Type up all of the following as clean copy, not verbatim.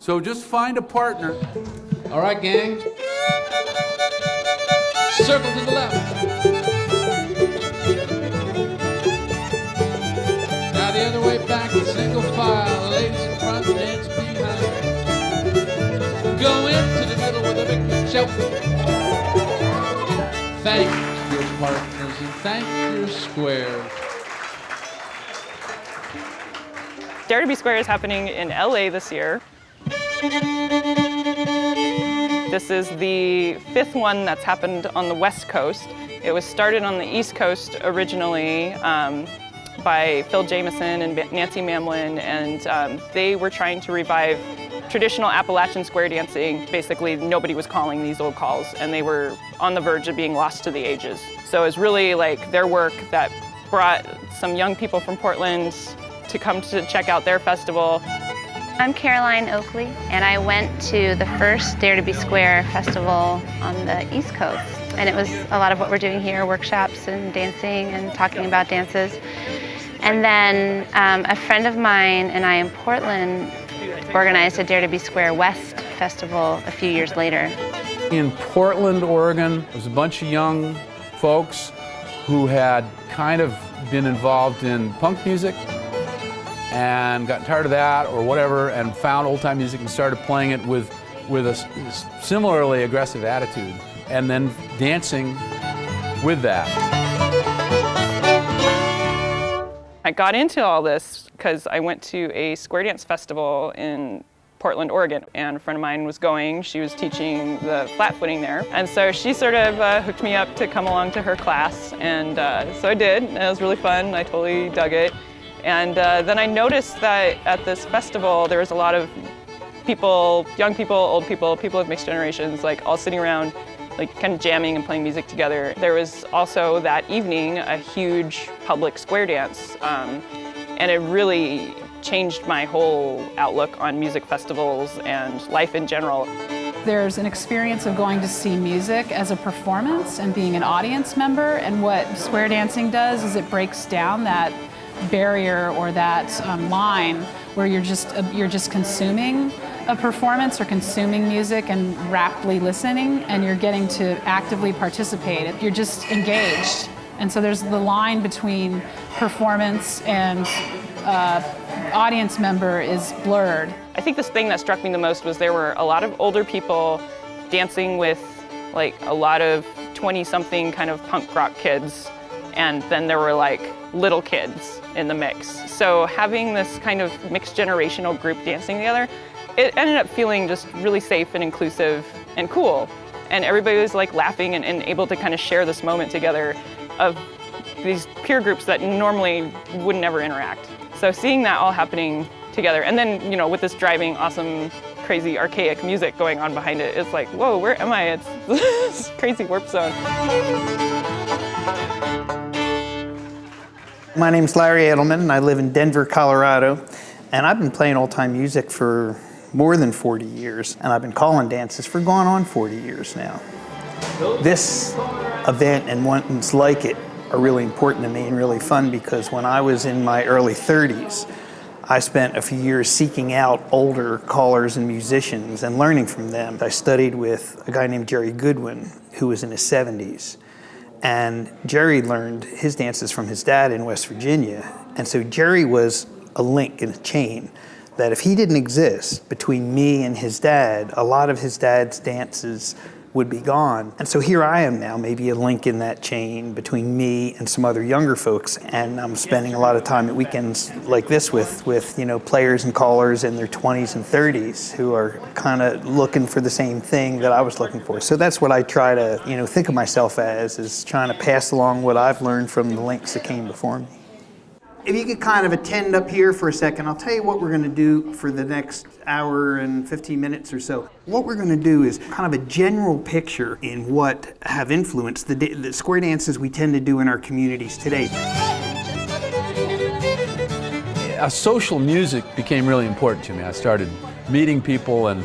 So just find a partner. All right, gang. Circle to the left. Now the other way back, single file. Ladies in front, dance behind. Go into the middle with a big shout. Thank your partners and thank your squares. Dare to Be Square is happening in LA this year. This is the 5th one that's happened on the West Coast. It was started on the East Coast originally by Phil Jameson and Nancy Mamlin, and they were trying to revive traditional Appalachian square dancing. Basically, nobody was calling these old calls, and they were on the verge of being lost to the ages. So it was really like their work that brought some young people from Portland to come to check out their festival. I'm Caroline Oakley, and I went to the first Dare to Be Square festival on the East Coast. And it was a lot of what we're doing here, workshops and dancing and talking about dances. And then a friend of mine and I in Portland organized a Dare to Be Square West festival a few years later. In Portland, Oregon, there was a bunch of young folks who had kind of been involved in punk music and got tired of that or whatever and found old-time music and started playing it with a similarly aggressive attitude and then dancing with that. I got into all this because I went to a square dance festival in Portland, Oregon, and a friend of mine was going. She was teaching the flat footing there, and so she sort of hooked me up to come along to her class, and so I did. And it was really fun. I totally dug it. And then I noticed that at this festival there was a lot of people, young people, old people, people of mixed generations, like all sitting around, like kind of jamming and playing music together. There was also that evening a huge public square dance, and it really changed my whole outlook on music festivals and life in general. There's an experience of going to see music as a performance and being an audience member, and what square dancing does is it breaks down that barrier or that line where you're just consuming a performance or consuming music and raptly listening, and you're getting to actively participate. You're just engaged. And so there's the line between performance and audience member is blurred. I think this thing that struck me the most was there were a lot of older people dancing with like a lot of 20-something kind of punk rock kids, and then there were like little kids in the mix. So having this kind of mixed generational group dancing together, it ended up feeling just really safe and inclusive and cool. And everybody was like laughing and able to kind of share this moment together of these peer groups that normally would never interact. So seeing that all happening together, and then, you know, with this driving, awesome, crazy, archaic music going on behind it, it's like, whoa, where am I? It's this crazy warp zone. My name's Larry Edelman, and I live in Denver, Colorado. And I've been playing old-time music for more than 40 years, and I've been calling dances for going on 40 years now. This event and ones like it are really important to me and really fun, because when I was in my early 30s, I spent a few years seeking out older callers and musicians and learning from them. I studied with a guy named Jerry Goodwin, who was in his 70s. And Jerry learned his dances from his dad in West Virginia. And so Jerry was a link in a chain that if he didn't exist between me and his dad, a lot of his dad's dances would be gone. And so here I am now, maybe a link in that chain between me and some other younger folks. And I'm spending a lot of time at weekends like this with you know, players and callers in their 20s and 30s who are kind of looking for the same thing that I was looking for. So that's what I try to, you know, think of myself as, is trying to pass along what I've learned from the links that came before me. If you could kind of attend up here for a second, I'll tell you what we're going to do for the next hour and 15 minutes or so. What we're going to do is kind of a general picture in what have influenced the square dances we tend to do in our communities today. Social music became really important to me. I started meeting people, and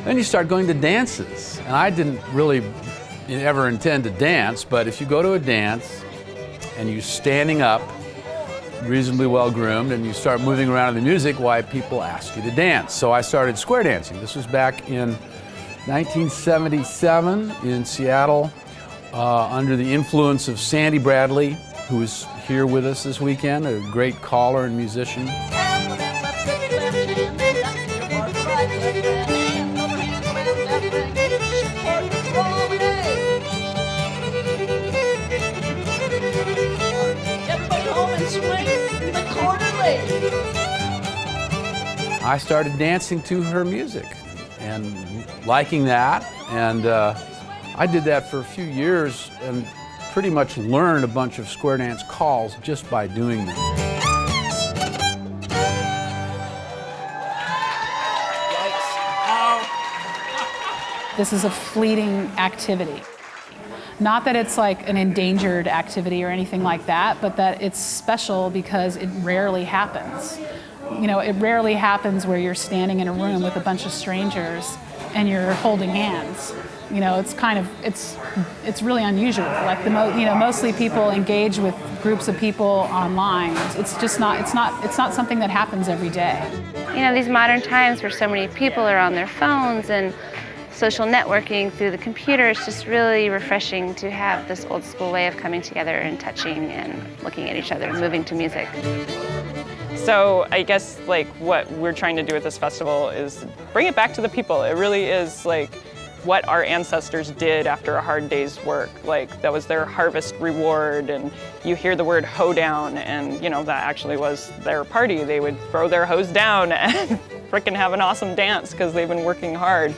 then you start going to dances. And I didn't really ever intend to dance, but if you go to a dance and you're standing up reasonably well groomed and you start moving around in the music, why people ask you to dance. So I started square dancing. This was back in 1977 in Seattle under the influence of Sandy Bradley, who is here with us this weekend, a great caller and musician. I started dancing to her music and liking that, and I did that for a few years and pretty much learned a bunch of square dance calls just by doing them. This is a fleeting activity. Not that it's like an endangered activity or anything like that, but that it's special because it rarely happens. You know, it rarely happens where you're standing in a room with a bunch of strangers and you're holding hands. You know, it's kind of, it's really unusual. Like mostly people engage with groups of people online. It's just not, it's not something that happens every day. You know, these modern times where so many people are on their phones and social networking through the computer, it's just really refreshing to have this old school way of coming together and touching and looking at each other and moving to music. So I guess like what we're trying to do at this festival is bring it back to the people. It really is like what our ancestors did after a hard day's work. Like that was their harvest reward, and you hear the word hoedown, and you know that actually was their party. They would throw their hose down and frickin' have an awesome dance because they've been working hard.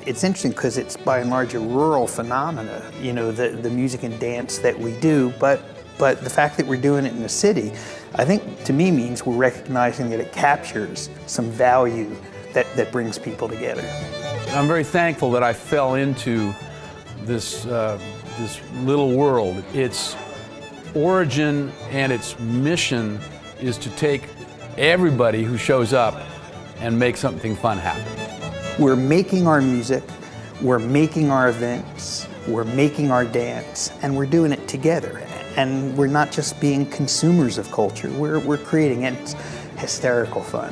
It's interesting because it's by and large a rural phenomena, you know, the music and dance that we do, but the fact that we're doing it in the city, I think to me means we're recognizing that it captures some value that brings people together. I'm very thankful that I fell into this little world. Its origin and its mission is to take everybody who shows up and make something fun happen. We're making our music, we're making our events, we're making our dance, and we're doing it together. And we're not just being consumers of culture, we're creating it. It's hysterical fun.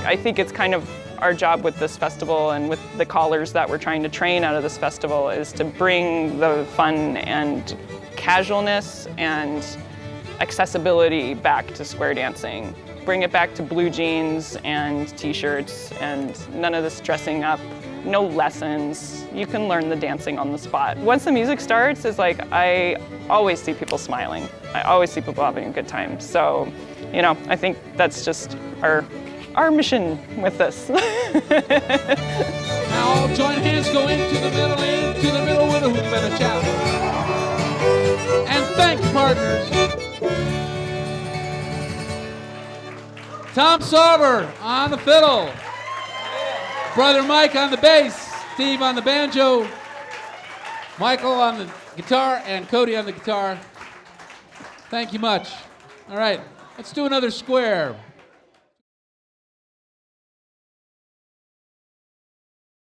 I think it's kind of our job with this festival and with the callers that we're trying to train out of this festival is to bring the fun and casualness and accessibility back to square dancing. Bring it back to blue jeans and t-shirts and none of this dressing up, no lessons. You can learn the dancing on the spot. Once the music starts, it's like I always see people smiling. I always see people having a good time. So, you know, I think that's just our mission with this. Now all join hands, go into the middle with a hoop and a shout. And thank partners. Tom Sauber on the fiddle. Brother Mike on the bass. Steve on the banjo. Michael on the guitar and Cody on the guitar. Thank you much. All right, let's do another square.